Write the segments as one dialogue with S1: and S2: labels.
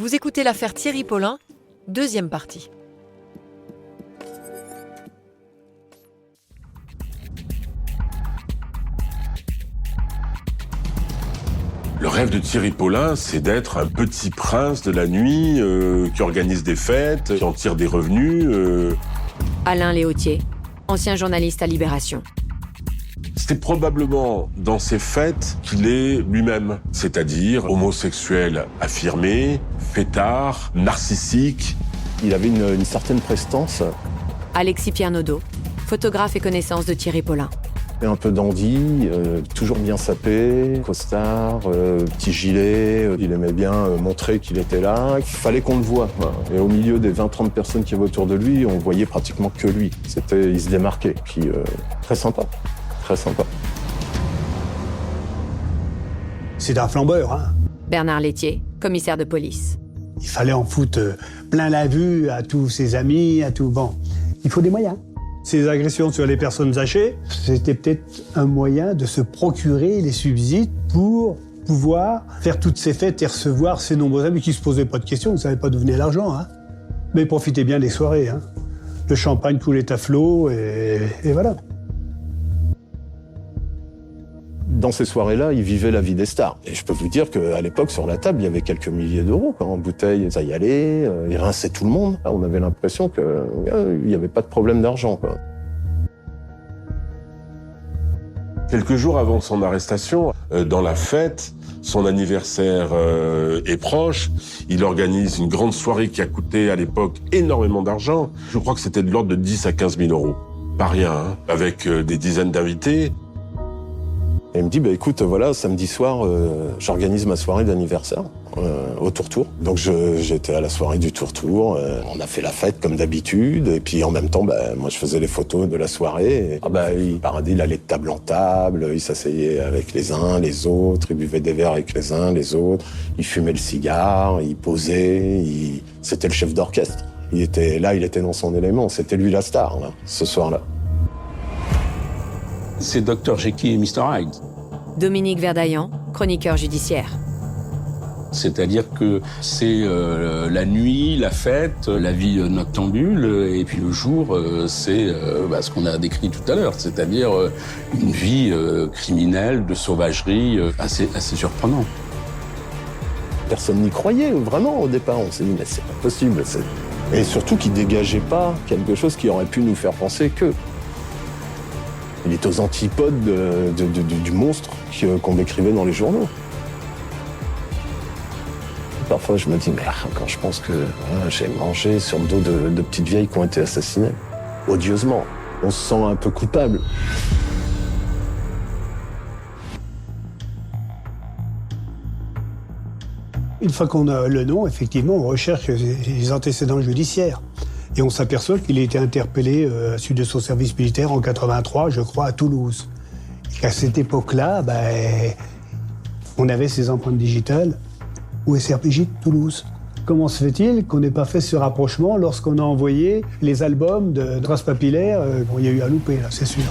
S1: Vous écoutez l'affaire Thierry Paulin, deuxième partie.
S2: Le rêve de Thierry Paulin, c'est d'être un petit prince de la nuit qui organise des fêtes, qui en tire des revenus.
S1: Alain Léautier, ancien journaliste à Libération.
S2: C'était probablement dans ces fêtes qu'il est lui-même, c'est-à-dire homosexuel affirmé, fêtard, narcissique.
S3: Il avait une certaine prestance.
S1: Alexis Piernaudot, photographe et connaissance de Thierry Paulin.
S3: Un peu dandy, toujours bien sapé, costard, petit gilet. Il aimait bien montrer qu'il était là. Il fallait qu'on le voie. Et au milieu des 20-30 personnes qui avaient autour de lui, on voyait pratiquement que lui. Il se démarquait. Puis très sympa. Très sympa.
S4: C'est un flambeur, hein.
S1: Bernard Lettier, commissaire de police.
S4: Il fallait en foutre plein la vue à tous ses amis, à tout. Bon, il faut des moyens. Ces agressions sur les personnes âgées, c'était peut-être un moyen de se procurer les subsides pour pouvoir faire toutes ces fêtes et recevoir ces nombreux amis qui se posaient pas de questions, ne savaient pas d'où venait l'argent, hein. Mais ils profitaient bien des soirées, hein. Le champagne coulait à flot et voilà.
S3: Dans ces soirées-là, il vivait la vie des stars. Et je peux vous dire qu'à l'époque, sur la table, il y avait quelques milliers d'euros. En bouteille, ça y allait, il rinçait tout le monde. On avait l'impression qu'il n'y avait pas de problème d'argent, quoi.
S2: Quelques jours avant son arrestation, dans la fête, son anniversaire est proche. Il organise une grande soirée qui a coûté à l'époque énormément d'argent. Je crois que c'était de l'ordre de 10 à 15 000 euros. Pas rien, hein, avec des dizaines d'invités.
S3: Et il me dit, écoute, voilà, samedi soir, j'organise ma soirée d'anniversaire au Tour-Tour. Donc j'étais à la soirée du Tour-Tour, on a fait la fête comme d'habitude, et puis en même temps, moi je faisais les photos de la soirée. Il allait de table en table, il s'asseyait avec les uns, les autres, il buvait des verres avec les uns, les autres, il fumait le cigare, il posait, c'était le chef d'orchestre. Il était dans son élément, c'était lui la star, là, ce soir-là.
S5: C'est Dr Jekyll et Mr Hyde.
S1: Dominique Verdaillan, chroniqueur judiciaire.
S5: C'est-à-dire que c'est la nuit, la fête, la vie noctambule, et puis le jour, c'est ce qu'on a décrit tout à l'heure, c'est-à-dire une vie criminelle, de sauvagerie, assez surprenante.
S3: Personne n'y croyait, vraiment, au départ. On s'est dit, mais c'est pas possible. Et surtout qu'il dégageait pas quelque chose qui aurait pu nous faire penser que... Il est aux antipodes du monstre qu'on décrivait dans les journaux. Parfois, je me dis, merde, quand je pense que j'ai mangé sur le dos de petites vieilles qui ont été assassinées, odieusement, on se sent un peu coupable.
S4: Une fois qu'on a le nom, effectivement, on recherche les antécédents judiciaires. Et on s'aperçoit qu'il a été interpellé à la suite de son service militaire en 83, je crois, à Toulouse. Et qu'à cette époque-là, on avait ses empreintes digitales au SRPJ de Toulouse. Comment se fait-il qu'on n'ait pas fait ce rapprochement lorsqu'on a envoyé les albums de traces papillaires? Il y a eu à louper, là, c'est sûr.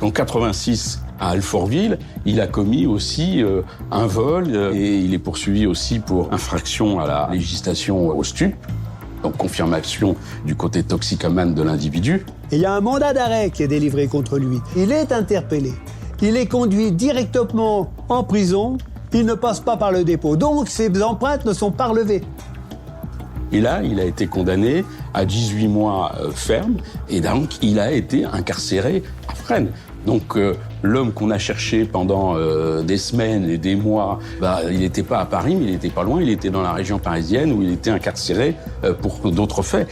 S5: En 86, à Alfortville, il a commis aussi un vol et il est poursuivi aussi pour infraction à la législation au stupes. Donc confirmation du côté toxicomane de l'individu.
S4: Et il y a un mandat d'arrêt qui est délivré contre lui. Il est interpellé. Il est conduit directement en prison. Il ne passe pas par le dépôt. Donc ses empreintes ne sont pas relevées.
S5: Et là, il a été condamné à 18 mois ferme. Et donc, il a été incarcéré à Fresnes. Donc l'homme qu'on a cherché pendant des semaines et des mois, il n'était pas à Paris, mais il n'était pas loin, il était dans la région parisienne où il était incarcéré pour d'autres faits.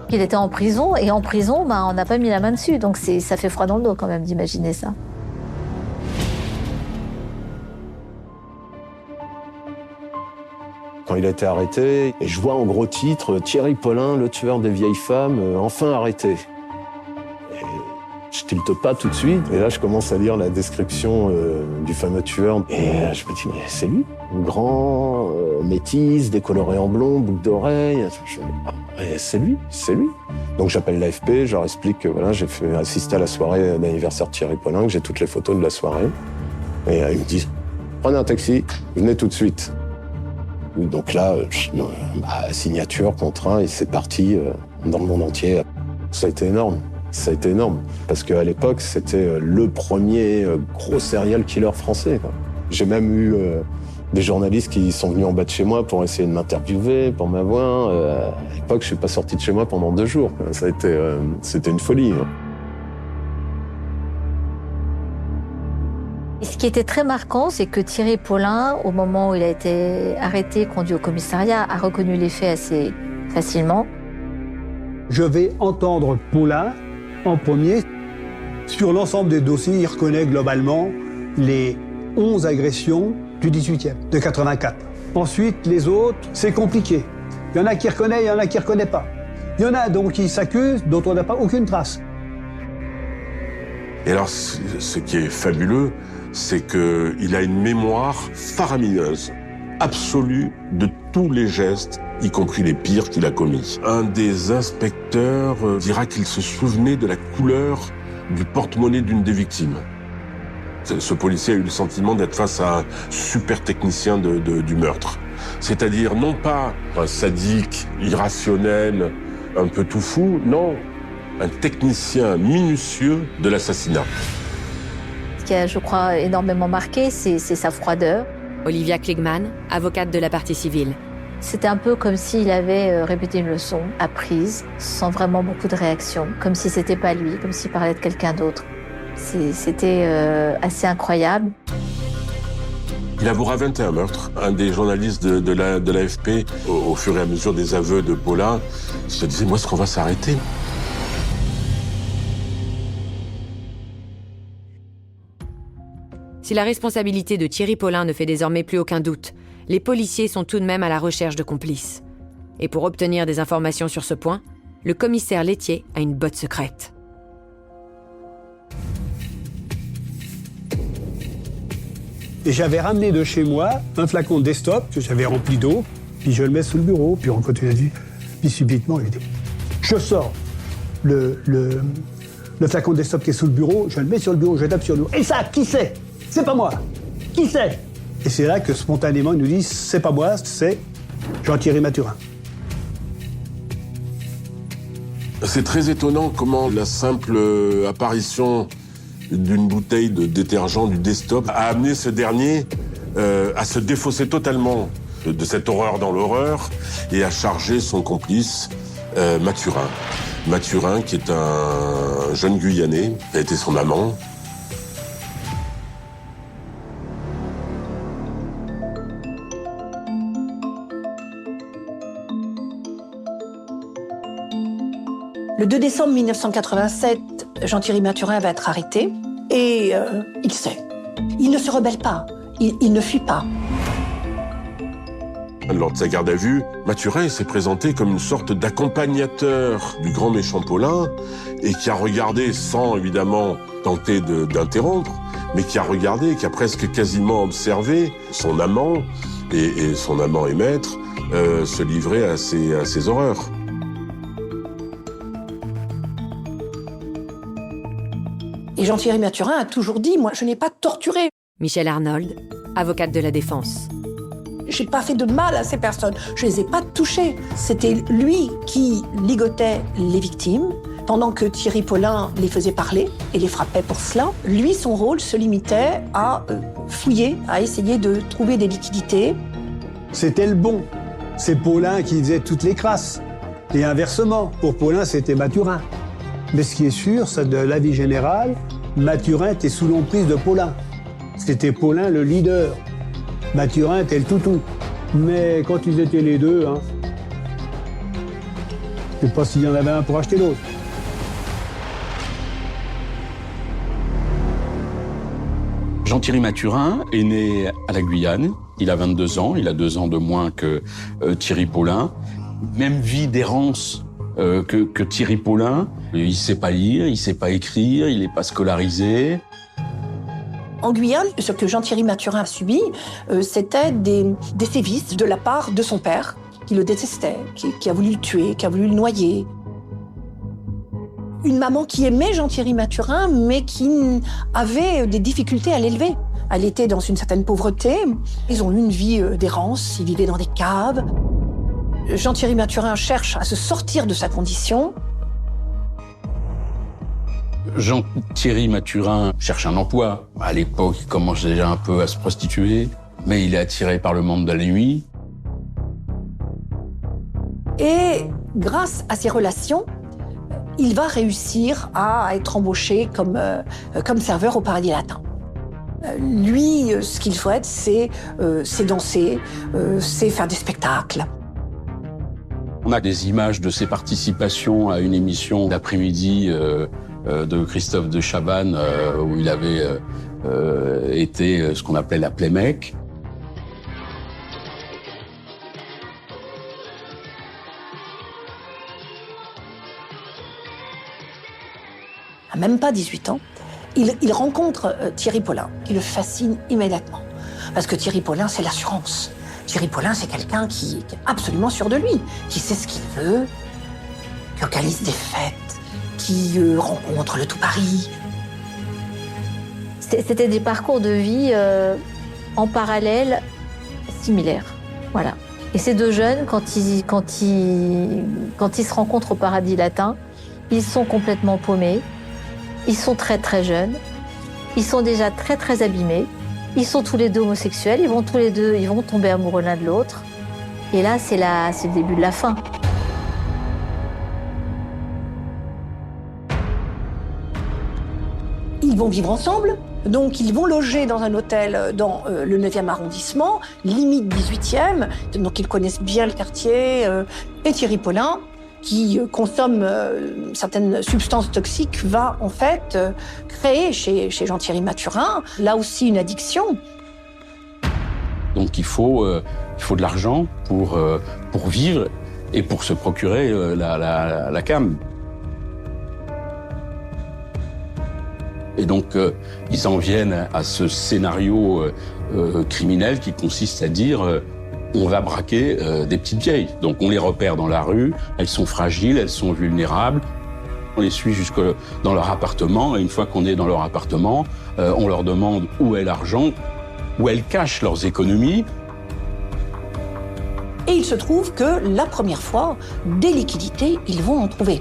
S6: Il était en prison, et en prison, on n'a pas mis la main dessus. Donc ça fait froid dans le dos quand même d'imaginer ça.
S3: Quand il a été arrêté, et je vois en gros titre « Thierry Paulin, le tueur des vieilles femmes, enfin arrêté ». Je tilte pas tout de suite, et là je commence à lire la description du fameux tueur, et je me dis, mais c'est lui, grand, métis, décoloré en blond, boucle d'oreille, c'est lui. Donc j'appelle l'AFP, je leur explique que voilà, j'ai fait assister à la soirée d'anniversaire de Thierry Paulin, que j'ai toutes les photos de la soirée, et ils me disent, prenez un taxi, venez tout de suite. Donc là, signature, contrat, et c'est parti dans le monde entier. Ça a été énorme. Ça a été énorme. Parce qu'à l'époque, c'était le premier gros serial killer français, quoi. J'ai même eu des journalistes qui sont venus en bas de chez moi pour essayer de m'interviewer, pour m'avoir. À l'époque, je suis pas sorti de chez moi pendant 2 jours. Ça a été, c'était une folie.
S6: Et ce qui était très marquant, c'est que Thierry Paulin, au moment où il a été arrêté, conduit au commissariat, a reconnu les faits assez facilement.
S4: Je vais entendre Paulin en premier. Sur l'ensemble des dossiers, il reconnaît globalement les 11 agressions du 18e, de 84. Ensuite, les autres, c'est compliqué. Il y en a qui reconnaissent, il y en a qui ne reconnaissent pas. Il y en a donc qui s'accusent, dont on n'a pas aucune trace.
S2: Et alors, ce qui est fabuleux, c'est qu'il a une mémoire faramineuse, absolue de tous les gestes, y compris les pires qu'il a commis. Un des inspecteurs dira qu'il se souvenait de la couleur du porte-monnaie d'une des victimes. Ce policier a eu le sentiment d'être face à un super technicien du meurtre. C'est-à-dire non pas un sadique, irrationnel, un peu tout fou, non, un technicien minutieux de l'assassinat.
S6: Ce qui a, je crois, énormément marqué, c'est sa froideur.
S1: Olivia Kligman, avocate de la partie civile.
S6: C'était un peu comme s'il avait répété une leçon, apprise, sans vraiment beaucoup de réaction, comme si c'était pas lui, comme s'il parlait de quelqu'un d'autre. C'était assez incroyable.
S2: Il avouera 21 meurtres. Un des journalistes de l'AFP, au fur et à mesure des aveux de Paulin, se disait « Moi, est-ce qu'on va s'arrêter ?»
S1: Si la responsabilité de Thierry Paulin ne fait désormais plus aucun doute, les policiers sont tout de même à la recherche de complices. Et pour obtenir des informations sur ce point, le commissaire laitier a une botte secrète.
S4: Et j'avais ramené de chez moi un flacon d'Estop que j'avais rempli d'eau, puis je le mets sous le bureau, puis on continue à dire. Puis subitement, je sors le flacon d'Estop qui est sous le bureau, je le mets sur le bureau, je tape sur le bureau. Et ça, qui c'est? C'est pas moi. Qui c'est? Et c'est là que spontanément, ils nous disent, c'est pas moi, c'est Jean-Thierry Mathurin.
S2: C'est très étonnant comment la simple apparition d'une bouteille de détergent du Destop a amené ce dernier à se défausser totalement de cette horreur dans l'horreur et à charger son complice Mathurin. Mathurin, qui est un jeune Guyanais, a été son amant.
S7: Le 2 décembre 1987, Jean-Thierry Mathurin va être arrêté et il sait. Il ne se rebelle pas, il ne fuit pas.
S2: Lors de sa garde à vue, Mathurin s'est présenté comme une sorte d'accompagnateur du grand méchant Paulin et qui a regardé, sans évidemment tenter d'interrompre, mais qui a regardé, qui a presque quasiment observé son amant et son amant et maître se livrer à ces horreurs.
S7: Et Jean-Thierry Mathurin a toujours dit, moi, je n'ai pas torturé.
S1: Michel Arnold, avocate de la défense.
S7: J'ai pas fait de mal à ces personnes. Je les ai pas touchées. C'était lui qui ligotait les victimes, pendant que Thierry Paulin les faisait parler et les frappait pour cela. Lui, son rôle se limitait à fouiller, à essayer de trouver des liquidités.
S4: C'était le bon. C'est Paulin qui faisait toutes les crasses. Et inversement, pour Paulin, c'était Mathurin. Mais ce qui est sûr, c'est de l'avis général, Mathurin était sous l'emprise de Paulin. C'était Paulin le leader. Mathurin était le toutou. Mais quand ils étaient les deux, je ne sais pas s'il y en avait un pour acheter l'autre.
S5: Jean-Thierry Mathurin est né à la Guyane. Il a 22 ans, il a 2 ans de moins que Thierry Paulin. Même vie d'errance que Thierry Paulin. Il sait pas lire, il sait pas écrire, il est pas scolarisé.
S7: En Guyane, ce que Jean-Thierry Mathurin a subi, c'était des sévices de la part de son père, qui le détestait, qui a voulu le tuer, qui a voulu le noyer. Une maman qui aimait Jean-Thierry Mathurin, mais qui avait des difficultés à l'élever. Elle était dans une certaine pauvreté. Ils ont eu une vie d'errance, ils vivaient dans des caves. Jean-Thierry Mathurin cherche à se sortir de sa condition.
S5: Jean-Thierry Mathurin cherche un emploi. À l'époque, il commence déjà un peu à se prostituer, mais il est attiré par le monde de la nuit.
S7: Et grâce à ses relations, il va réussir à être embauché comme serveur au Paradis Latin. Lui, ce qu'il souhaite, c'est danser, c'est faire des spectacles.
S5: On a des images de ses participations à une émission d'après-midi de Christophe de Chavannes où il avait été ce qu'on appelait la Playmac.
S7: À même pas 18 ans, il rencontre Thierry Paulin, qui le fascine immédiatement. Parce que Thierry Paulin, c'est l'assurance. Thierry Paulin, c'est quelqu'un qui est absolument sûr de lui, qui sait ce qu'il veut, qui organise des fêtes, qui rencontre le tout Paris.
S6: C'était des parcours de vie en parallèle similaires. Voilà. Et ces deux jeunes, quand ils se rencontrent au Paradis Latin, ils sont complètement paumés. Ils sont très très jeunes. Ils sont déjà très très abîmés. Ils sont tous les deux homosexuels. Ils vont tomber amoureux l'un de l'autre. Et là, c'est le début de la fin.
S7: Ils vont vivre ensemble. Donc, ils vont loger dans un hôtel dans le 9e arrondissement, limite 18e. Donc, ils connaissent bien le quartier. Et Thierry Paulin, qui consomme certaines substances toxiques, va en fait créer chez Jean-Thierry Mathurin, là aussi, une addiction.
S5: Donc il faut de l'argent pour vivre et pour se procurer la cam. Et donc ils en viennent à ce scénario criminel qui consiste à dire on va braquer des petites vieilles. Donc on les repère dans la rue, elles sont fragiles, elles sont vulnérables. On les suit jusque dans leur appartement et une fois qu'on est dans leur appartement, on leur demande où est l'argent, où elles cachent leurs économies.
S7: Et il se trouve que la première fois, des liquidités, ils vont en trouver.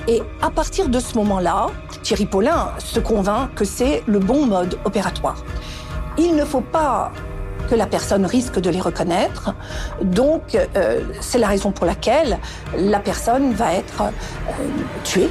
S7: Et à partir de ce moment-là, Thierry Paulin se convainc que c'est le bon mode opératoire. Il ne faut pas que la personne risque de les reconnaître. Donc, c'est la raison pour laquelle la personne va être tuée.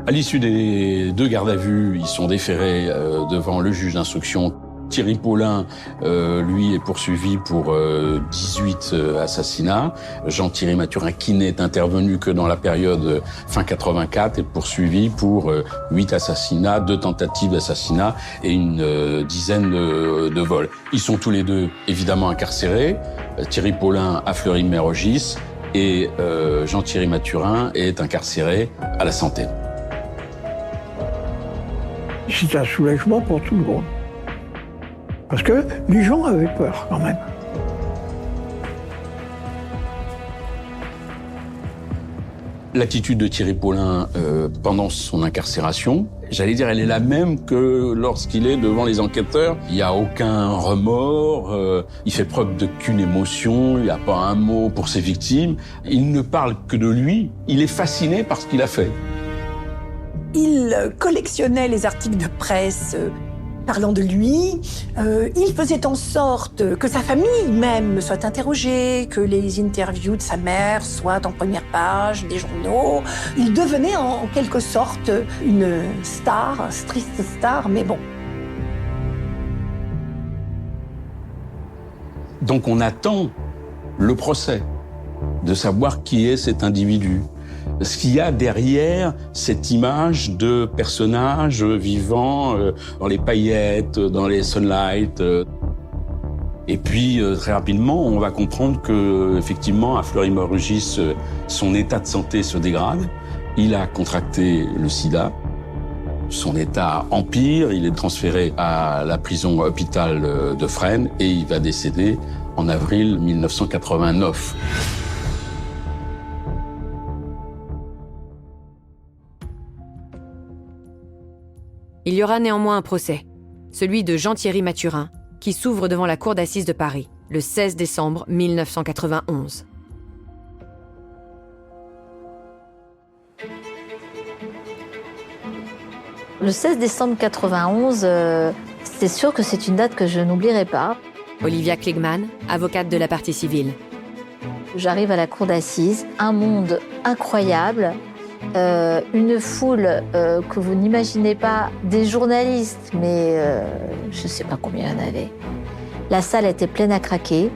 S5: À l'issue des 2 gardes à vue, ils sont déférés devant le juge d'instruction. Thierry Paulin, lui, est poursuivi pour 18 assassinats. Jean-Thierry Mathurin, qui n'est intervenu que dans la période fin 84, est poursuivi pour 8 assassinats, 2 tentatives d'assassinat et une dizaine de vols. Ils sont tous les deux, évidemment, incarcérés. Thierry Paulin à Fleury-Mérogis et Jean-Thierry Mathurin est incarcéré à la Santé.
S8: C'est un soulagement pour tout le monde. Parce que les gens avaient peur quand même.
S5: L'attitude de Thierry Paulin pendant son incarcération, j'allais dire, elle est la même que lorsqu'il est devant les enquêteurs. Il n'y a aucun remords, il fait preuve d'aucune émotion, il n'y a pas un mot pour ses victimes. Il ne parle que de lui, il est fasciné par ce qu'il a fait.
S7: Il collectionnait les articles de presse parlant de lui. Il faisait en sorte que sa famille même soit interrogée, que les interviews de sa mère soient en première page des journaux. Il devenait en quelque sorte une star, une triste star, mais bon.
S5: Donc on attend le procès, de savoir qui est cet individu. Ce qu'il y a derrière cette image de personnage vivant dans les paillettes, dans les sunlights. Et puis très rapidement, on va comprendre que effectivement à Fleury-Mérogis, son état de santé se dégrade. Il a contracté le sida. Son état empire. Il est transféré à la prison hôpital de Fresnes et il va décéder en avril 1989.
S1: Il y aura néanmoins un procès, celui de Jean-Thierry Mathurin, qui s'ouvre devant la cour d'assises de Paris, le 16 décembre 1991.
S6: Le 16 décembre 91, c'est sûr que c'est une date que je n'oublierai pas.
S1: Olivia Kligman, avocate de la partie civile.
S6: J'arrive à la cour d'assises, un monde incroyable, une foule que vous n'imaginez pas, des journalistes, mais je ne sais pas combien il y en avait. La salle était pleine à craquer.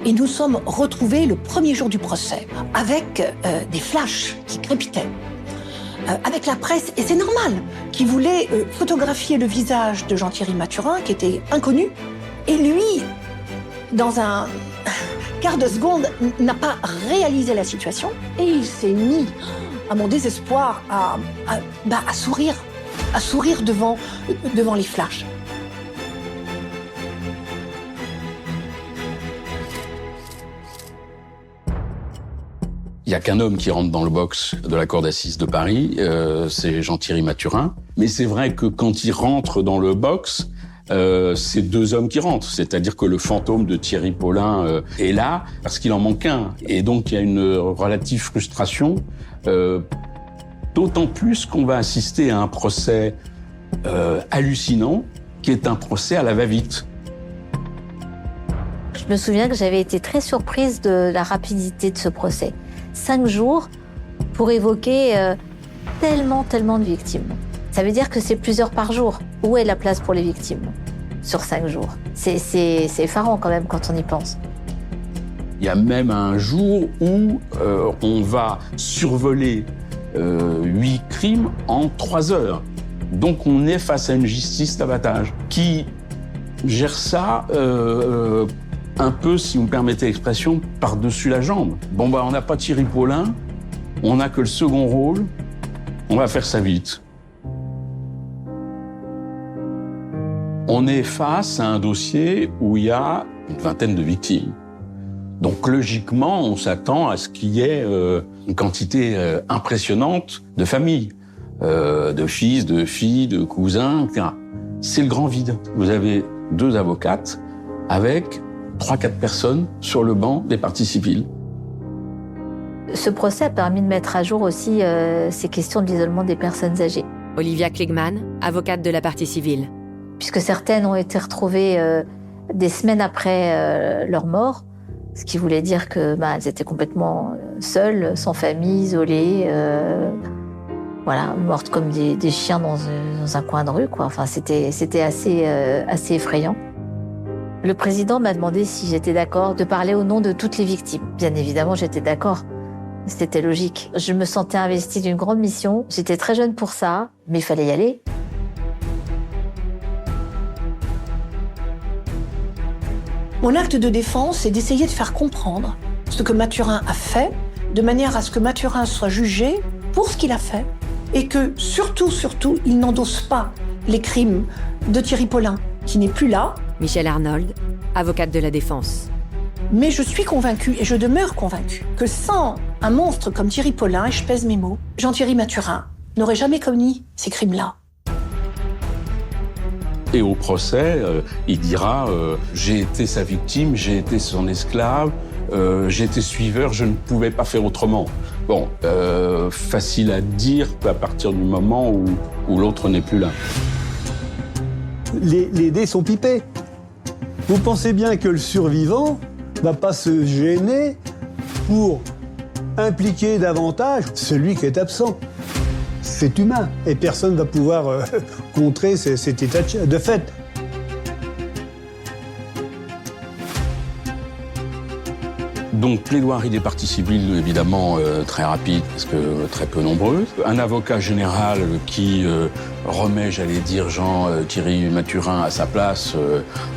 S7: Et nous sommes retrouvés le premier jour du procès avec des flashs qui crépitaient, avec la presse, et c'est normal, qui voulait photographier le visage de Jean-Thierry Mathurin, qui était inconnu, et lui, dans un quart de seconde, n'a pas réalisé la situation, et il s'est mis, à mon désespoir, à sourire devant les flashs.
S5: Il n'y a qu'un homme qui rentre dans le box de la cour d'assises de Paris, c'est Jean-Thierry Mathurin. Mais c'est vrai que quand il rentre dans le box, c'est deux hommes qui rentrent. C'est-à-dire que le fantôme de Thierry Paulin est là parce qu'il en manque un. Et donc il y a une relative frustration, d'autant plus qu'on va assister à un procès hallucinant, qui est un procès à la va-vite.
S6: Je me souviens que j'avais été très surprise de la rapidité de ce procès. 5 jours pour évoquer tellement de victimes. Ça veut dire que c'est plusieurs par jour. Où est la place pour les victimes sur 5 jours? C'est effarant quand même quand on y pense.
S5: Il y a même un jour où on va survoler 8 crimes en 3 heures. Donc on est face à une justice d'abattage qui gère ça un peu, si vous me permettez l'expression, par-dessus la jambe. Bon, on n'a pas Thierry Paulin, on n'a que le second rôle, on va faire ça vite. On est face à un dossier où il y a une vingtaine de victimes. Donc logiquement, on s'attend à ce qu'il y ait une quantité impressionnante de familles, de fils, de filles, de cousins, etc. C'est le grand vide. Vous avez 2 avocates avec 3-4 personnes sur le banc des parties civiles.
S6: Ce procès a permis de mettre à jour aussi ces questions de l'isolement des personnes âgées.
S1: Olivia Kligman, avocate de la partie civile.
S6: Puisque certaines ont été retrouvées des semaines après leur mort, ce qui voulait dire que elles étaient complètement seules, sans famille, isolées, mortes comme des chiens dans un coin de rue, quoi. Enfin, c'était assez effrayant. Le président m'a demandé si j'étais d'accord de parler au nom de toutes les victimes. Bien évidemment, j'étais d'accord. C'était logique. Je me sentais investie d'une grande mission. J'étais très jeune pour ça, mais il fallait y aller.
S7: Mon acte de défense, c'est d'essayer de faire comprendre ce que Mathurin a fait, de manière à ce que Mathurin soit jugé pour ce qu'il a fait, et que, surtout, il n'endosse pas les crimes de Thierry Paulin, qui n'est plus là.
S1: Michèle Arnold, avocate de la défense.
S7: Mais je suis convaincue, et je demeure convaincue, que sans un monstre comme Thierry Paulin, et je pèse mes mots, Jean-Thierry Mathurin n'aurait jamais commis ces crimes-là.
S5: Et au procès, il dira j'ai été sa victime, j'ai été son esclave, j'ai été suiveur, je ne pouvais pas faire autrement. Bon, facile à dire à partir du moment où l'autre n'est plus là.
S4: Les dés sont pipés. Vous pensez bien que le survivant ne va pas se gêner pour impliquer davantage celui qui est absent. C'est humain et personne ne va pouvoir contrer cet état de fait.
S5: Donc, plaidoirie des parties civiles, évidemment, très rapide, parce que très peu nombreuses. Un avocat général qui remet, j'allais dire, Jean-Thierry Mathurin à sa place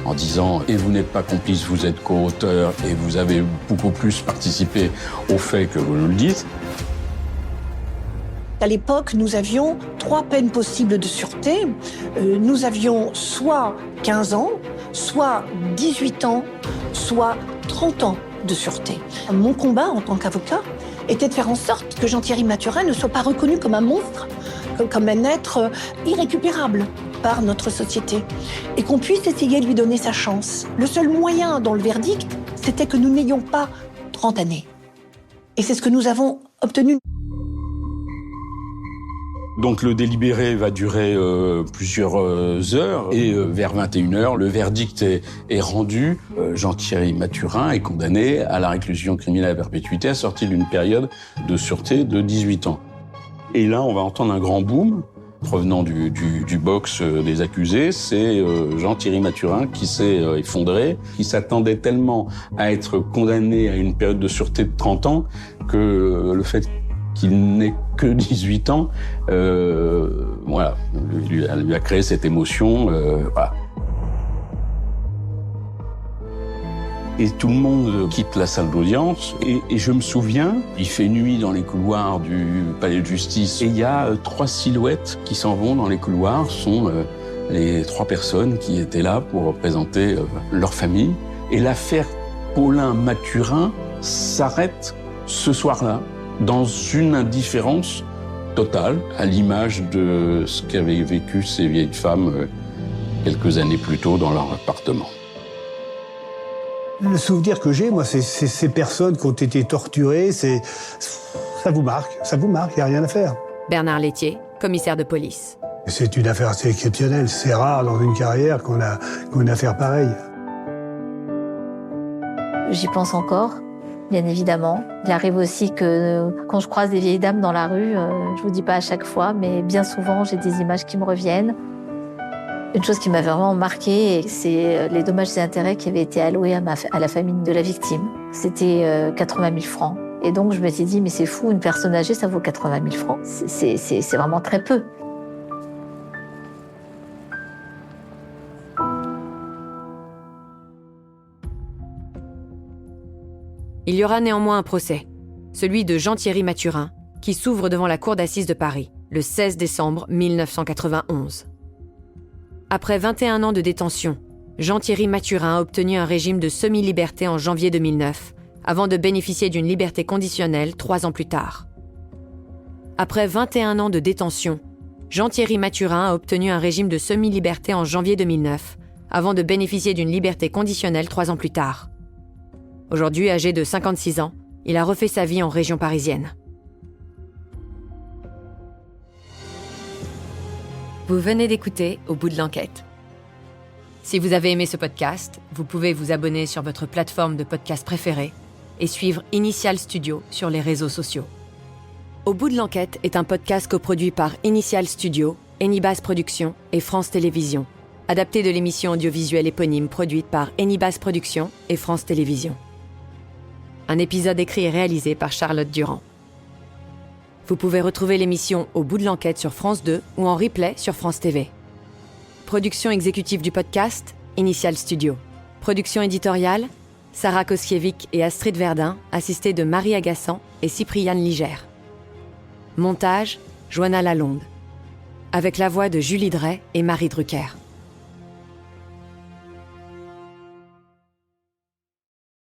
S5: en disant « Et vous n'êtes pas complice, vous êtes co-auteur et vous avez beaucoup plus participé au fait que vous nous le dites ».
S7: À l'époque, nous avions 3 peines possibles de sûreté. Nous avions soit 15 ans, soit 18 ans, soit 30 ans de sûreté. Mon combat en tant qu'avocat était de faire en sorte que Jean-Thierry Mathurin ne soit pas reconnu comme un monstre, comme un être irrécupérable par notre société, et qu'on puisse essayer de lui donner sa chance. Le seul moyen dans le verdict, c'était que nous n'ayons pas 30 années. Et c'est ce que nous avons obtenu.
S5: Donc le délibéré va durer plusieurs heures et vers 21h, le verdict est rendu. Jean-Thierry Mathurin est condamné à la réclusion criminelle à perpétuité assortie d'une période de sûreté de 18 ans. Et là, on va entendre un grand boom provenant du box des accusés. C'est Jean-Thierry Mathurin qui s'est effondré, qui s'attendait tellement à être condamné à une période de sûreté de 30 ans que le fait qu'il n'ait que 18 ans, voilà, lui a créé cette émotion. Voilà. Et tout le monde quitte la salle d'audience. Et je me souviens, il fait nuit dans les couloirs du palais de justice. Et il y a 3 silhouettes qui s'en vont dans les couloirs. Ce sont les 3 personnes qui étaient là pour représenter leur famille. Et l'affaire Paulin-Mathurin s'arrête ce soir-là, dans une indifférence totale, à l'image de ce qu'avaient vécu ces vieilles femmes quelques années plus tôt dans leur appartement.
S4: Le souvenir que j'ai, moi, c'est ces personnes qui ont été torturées, ça vous marque, il n'y a rien à faire.
S1: Bernard Lethier, commissaire de police.
S4: C'est une affaire assez exceptionnelle, c'est rare dans une carrière qu'on a une affaire pareille.
S6: J'y pense encore, bien évidemment. Il arrive aussi que quand je croise des vieilles dames dans la rue, je vous dis pas à chaque fois, mais bien souvent, j'ai des images qui me reviennent. Une chose qui m'a vraiment marquée, c'est les dommages et intérêts qui avaient été alloués à la famille de la victime. C'était 80 000 francs. Et donc, je me suis dit, mais c'est fou, une personne âgée, ça vaut 80 000 francs. C'est vraiment très peu.
S1: Il y aura néanmoins un procès, celui de Jean-Thierry Mathurin, qui s'ouvre devant la cour d'assises de Paris, le 16 décembre 1991. Après 21 ans de détention, Jean-Thierry Mathurin a obtenu un régime de semi-liberté en janvier 2009, avant de bénéficier d'une liberté conditionnelle 3 ans plus tard. Après 21 ans de détention, Jean-Thierry Mathurin a obtenu un régime de semi-liberté en janvier 2009, avant de bénéficier d'une liberté conditionnelle 3 ans plus tard. Aujourd'hui, âgé de 56 ans, il a refait sa vie en région parisienne. Vous venez d'écouter Au bout de l'enquête. Si vous avez aimé ce podcast, vous pouvez vous abonner sur votre plateforme de podcast préférée et suivre Initial Studio sur les réseaux sociaux. Au bout de l'enquête est un podcast coproduit par Initial Studio, Enibas Productions et France Télévisions, adapté de l'émission audiovisuelle éponyme produite par Enibas Productions et France Télévisions. Un épisode écrit et réalisé par Charlotte Durand. Vous pouvez retrouver l'émission Au bout de l'enquête sur France 2 ou en replay sur France TV. Production exécutive du podcast, Initial Studio. Production éditoriale, Sarah Koskiewicz et Astrid Verdun, assistées de Marie Agassan et Cypriane Ligère. Montage, Joanna Lalonde. Avec la voix de Julie Drey et Marie Drucker.